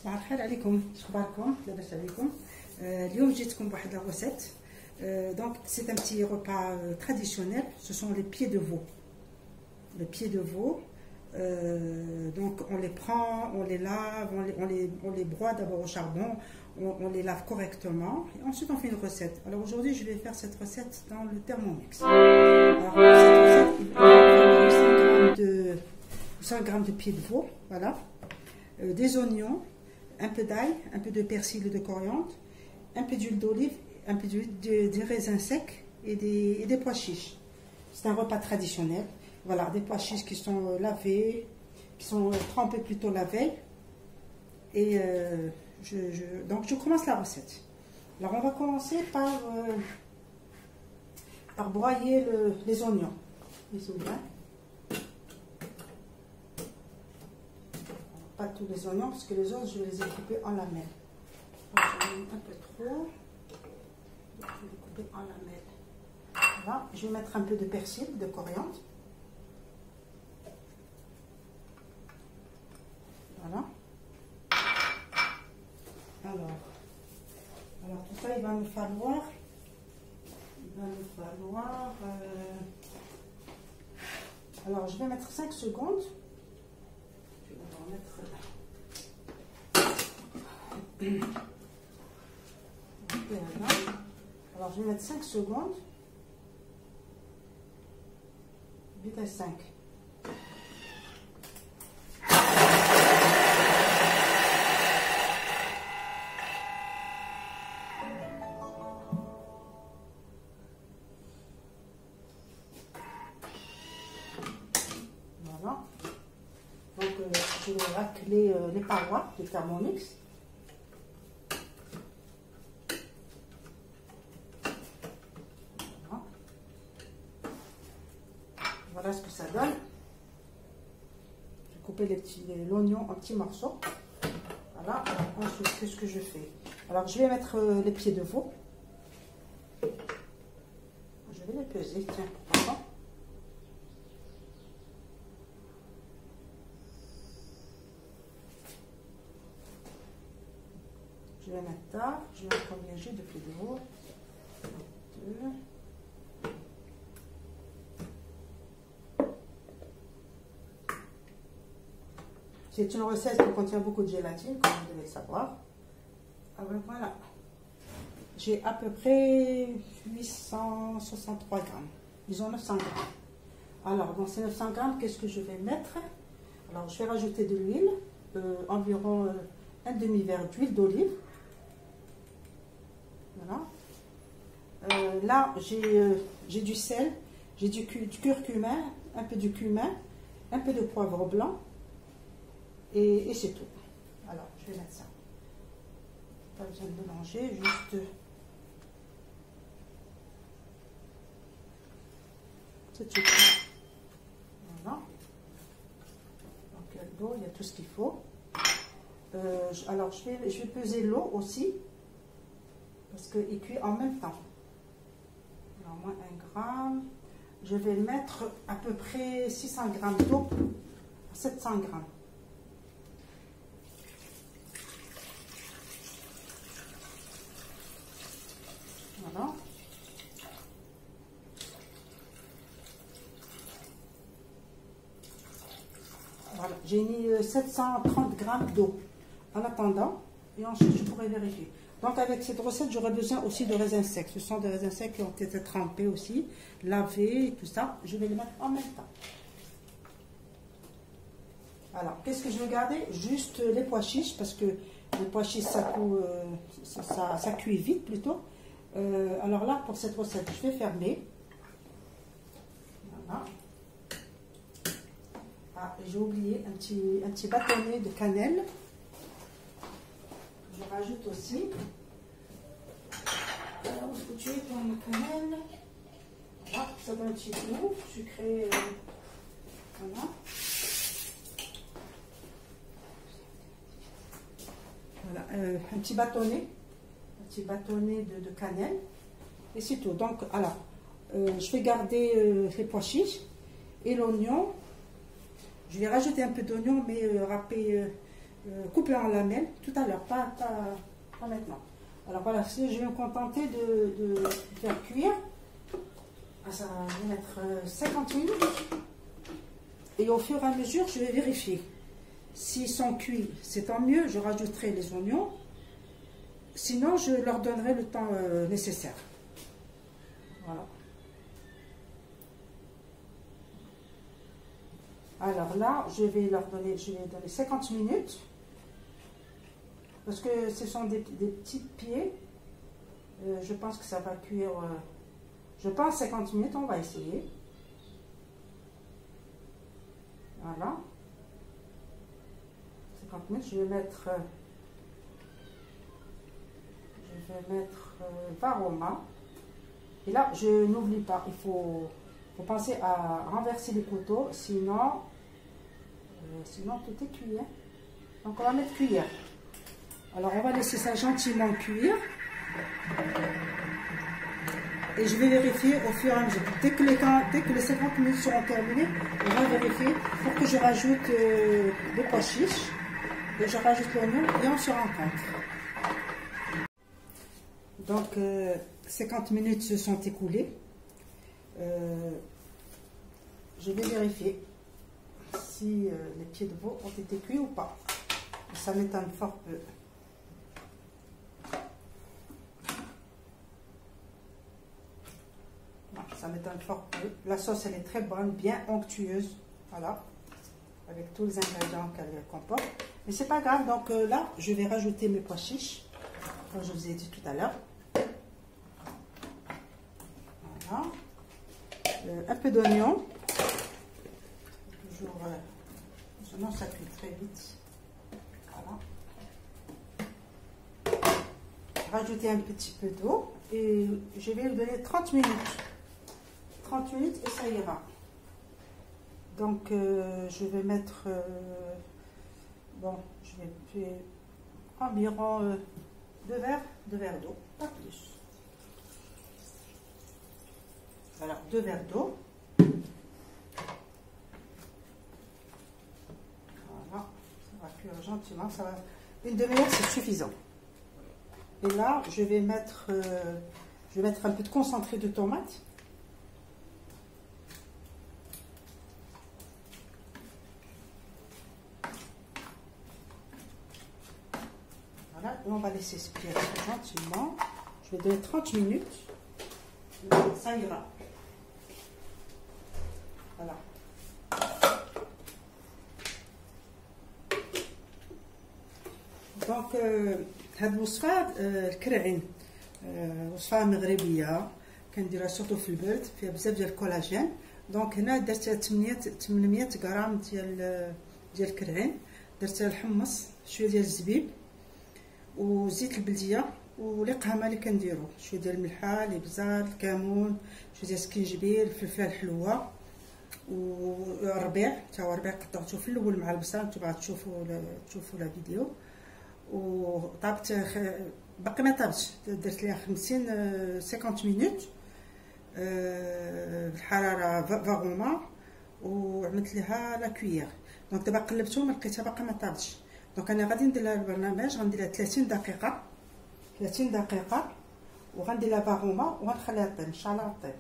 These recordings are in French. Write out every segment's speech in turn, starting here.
صباح الخير عليكم، شخباركم؟ لاباس عليكم؟ اليوم جيتكم بواحد لا recette. Donc c'est un petit repas traditionnel. Ce sont les pieds de veau. Les pieds de veau. Donc on les prend, on les lave, on les broie d'abord au charbon, on les lave correctement et ensuite on fait une recette. Alors aujourd'hui je vais faire cette recette dans le Thermomix. Alors pour cette recette il va falloir 100 g de pieds de veau, voilà, des oignons, un peu d'ail, un peu de persil et de coriandre, un peu d'huile d'olive, un peu des raisins secs et des pois chiches. C'est un repas traditionnel. Voilà, des pois chiches qui sont lavés, qui sont trempés plutôt la veille. Et donc je commence la recette. Alors on va commencer par broyer les oignons. Les oignons. Pas tous les oignons parce que les autres je vais les ai coupés en lamelles. Donc, je vais mettre un peu trop. Je vais les couper en lamelles. Voilà, je vais mettre un peu de persil, de coriandre. Voilà. Alors tout ça, il va me falloir. Alors je vais mettre 5 secondes. Je vais en mettre. Voilà. Alors je vais mettre 5 secondes. 8 à 5. Voilà. Donc je vais racler les parois du Thermomix. Voilà ce que ça donne. Je vais couper l'oignon en petits morceaux. Voilà. Alors ensuite, qu'est-ce que je fais? Alors je vais mettre les pieds de veau. Je vais les peser, tiens, pourquoi pas. Je vais mettre là. Je vais mettre combien j'ai de pieds de veau? 2. C'est une recette qui contient beaucoup de gélatine, comme vous devez le savoir. Alors voilà. J'ai à peu près 863 grammes. Disons 900 grammes. Alors, dans ces 900 grammes, qu'est-ce que je vais mettre? Alors, je vais rajouter de l'huile, environ un demi-verre d'huile d'olive. Voilà. Là, j'ai du sel, j'ai du curcuma, un peu de cumin, un peu de poivre blanc. Et c'est tout. Alors, je vais mettre ça. Pas besoin de mélanger, juste. C'est tout. Voilà. Donc, l'eau, il y a tout ce qu'il faut. Alors, je vais peser l'eau aussi. Parce qu'il cuit en même temps. Alors, moins 1 gramme. Je vais mettre à peu près 600 grammes d'eau à 700 grammes. Voilà. Voilà. J'ai mis 730 grammes d'eau en attendant et ensuite je pourrai vérifier. Donc avec cette recette j'aurai besoin aussi de raisins secs. Ce sont des raisins secs qui ont été trempés aussi, lavés et tout ça. Je vais les mettre en même temps. Alors qu'est-ce que je vais garder? Juste les pois chiches parce que les pois chiches ça cuit vite plutôt. Alors là, pour cette recette, je vais fermer. Voilà. Ah, j'ai oublié un petit bâtonnet de cannelle. Je rajoute aussi. Alors, où est-ce que tu es ton cannelle? Voilà, ça donne un petit goût sucré. Voilà. Voilà, un petit bâtonnet. Petit bâtonnet de cannelle et c'est tout. Donc alors je vais garder les pois chiches et l'oignon. Je vais rajouter un peu d'oignon mais râpé couper en lamelles tout à l'heure, pas maintenant. Alors voilà, si je vais me contenter de faire cuire, ça va mettre 50 minutes. Et au fur et à mesure, je vais vérifier. S'ils sont cuits, c'est tant mieux, je rajouterai les oignons. Sinon, je leur donnerai le temps nécessaire. Voilà. Alors là, je vais donner 50 minutes. Parce que ce sont des petits pieds. Je pense que ça va cuire, je pense 50 minutes, on va essayer. Voilà. 50 minutes, je vais mettre Varoma. Et là, je n'oublie pas, il faut penser à renverser les couteaux, sinon tout est cuit. Hein. Donc on va mettre cuillère. Alors on va laisser ça gentiment cuire. Et je vais vérifier au fur et à mesure. Dès que les 50 minutes seront terminées, on va vérifier pour que je rajoute les pois chiches. Et je rajoute l'oignon et on se rencontre. Donc 50 minutes se sont écoulées. Je vais vérifier si les pieds de veau ont été cuits ou pas. Ça m'étonne fort peu. Ça m'étonne fort peu. La sauce, elle est très bonne, bien onctueuse. Voilà. Avec tous les ingrédients qu'elle comporte. Mais c'est pas grave. Donc là, je vais rajouter mes pois chiches. Comme je vous ai dit tout à l'heure. Voilà. Un peu d'oignon. Toujours. Sinon, ça cuit très vite. Voilà. Rajouter un petit peu d'eau. Et je vais lui donner 30 minutes. 30 minutes et ça ira. Donc je vais mettre bon, je vais faire environ 2 verres d'eau, pas plus. Voilà, 2 verres d'eau. Voilà, ça va cuire gentiment, ça va. Une demi-heure, c'est suffisant. Et là, je vais mettre un peu de concentré de tomate. Voilà, et on va laisser expirer gentiment. Je vais donner 30 minutes. Ça ira. Voilà. Donc, هاد الوصفة الكرعين وصفة مغربية كنديرها سورتو في البرد، فيها بزاف ديال الكولاجين. دونك هنا درت 800 غرام ديال الكرعين، درت الحمص، شويه ديال الزبيب وزيت البلديه والقهامه اللي كنديرو، شويه ديال الملحه، الابزار، الكمون، شويه ديال السكينجبير، الفلفله الحلوه والربيع، تا هو ربيع قطعته في الاول مع البصل. نتوما تشوفوا لا فيديو. وطابت باقي ما طابتش، درت ليها 50 مينوت بالحراره فاغوما وعملت لها لا كويير. دونك دابا قلبتهم لقيتها باقي ما طابتش. دونك انا غادي ندير لها البرنامج، غندير لها 30 دقيقه وغندير لها فاغوما وغنخليها طيب ان شاء الله. طيب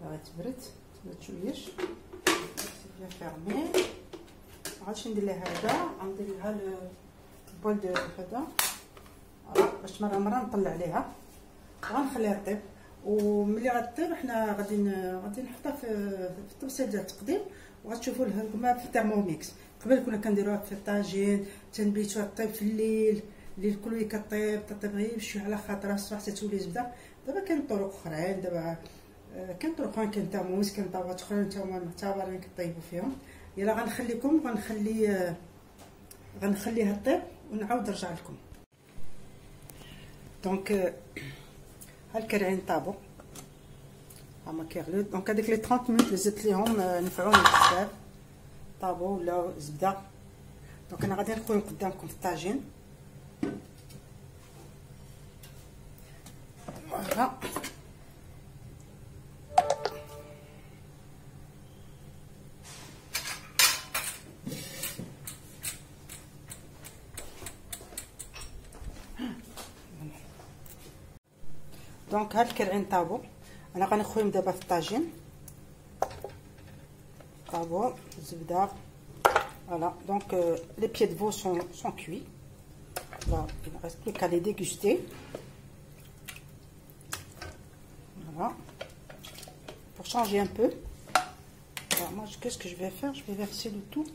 غتبرد شويش بيان فيرمي. غادي ندير لها هذا، غندير لها البول دو هذا باش مره نطلع عليها وغنخليها طيب. وملي غطيب حنا غادي نحطها في الطبسيل ديال التقديم، وغتشوفوا لها في الترموميكس. قبل كنا كنديروها في الطاجين تنبيتوها طيب في الليل كل كطيب غير بشويه على خاطرها الصباح تتولي زبده. دابا كاين طرق اخرين، كاين طرق اخرين، كاين ترموميكس، كاين طاوات اخرين نتاوما معتبرين كطيبوا فيهم. يلا غنخليكم غنخليها طيب ونعاود نرجع لكم. دونك ها الكرعين طابوا، هما كيغليو. دونك هذيك لي 30 مينوت اللي زدت ليهم نفعوني بزاف، طابوا ولاو زبده. دونك انا غادي نكون قدامكم في الطاجين. فوالا دونك هاد الكرعين طابو. انا غنخويهم دابا في الطاجين طابو الزبده. Voilà, donc les pieds de veau sont cuits. Là, il ne reste plus qu'à les déguster. Voilà. Pour changer un peu. Alors moi, qu'est-ce que je vais faire? Je vais verser le tout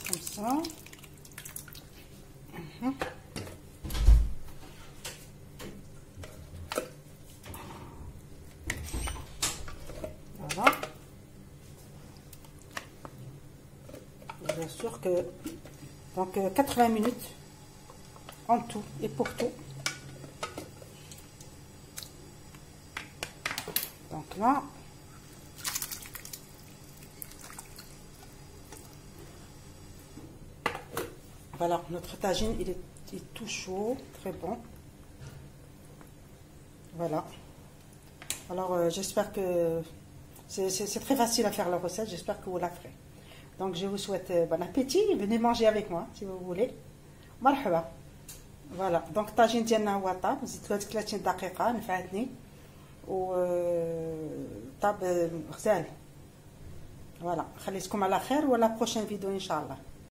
comme ça. Voilà. Bien sûr que donc 80 minutes en tout et pour tout. Donc là, voilà, notre tagine il est tout chaud, très bon. Voilà. Alors j'espère que c'est très facile à faire la recette, j'espère que vous la ferez. Donc je vous souhaite bon appétit, venez manger avec moi si vous voulez. مرحبا. Voilà, donc الطاجين ديالنا هو طاب، زدت هذيك 30 دقيقة نفعتني و طاب غزال. فوالا، خليتكم على خير ولا بروشين فيديو ان شاء الله.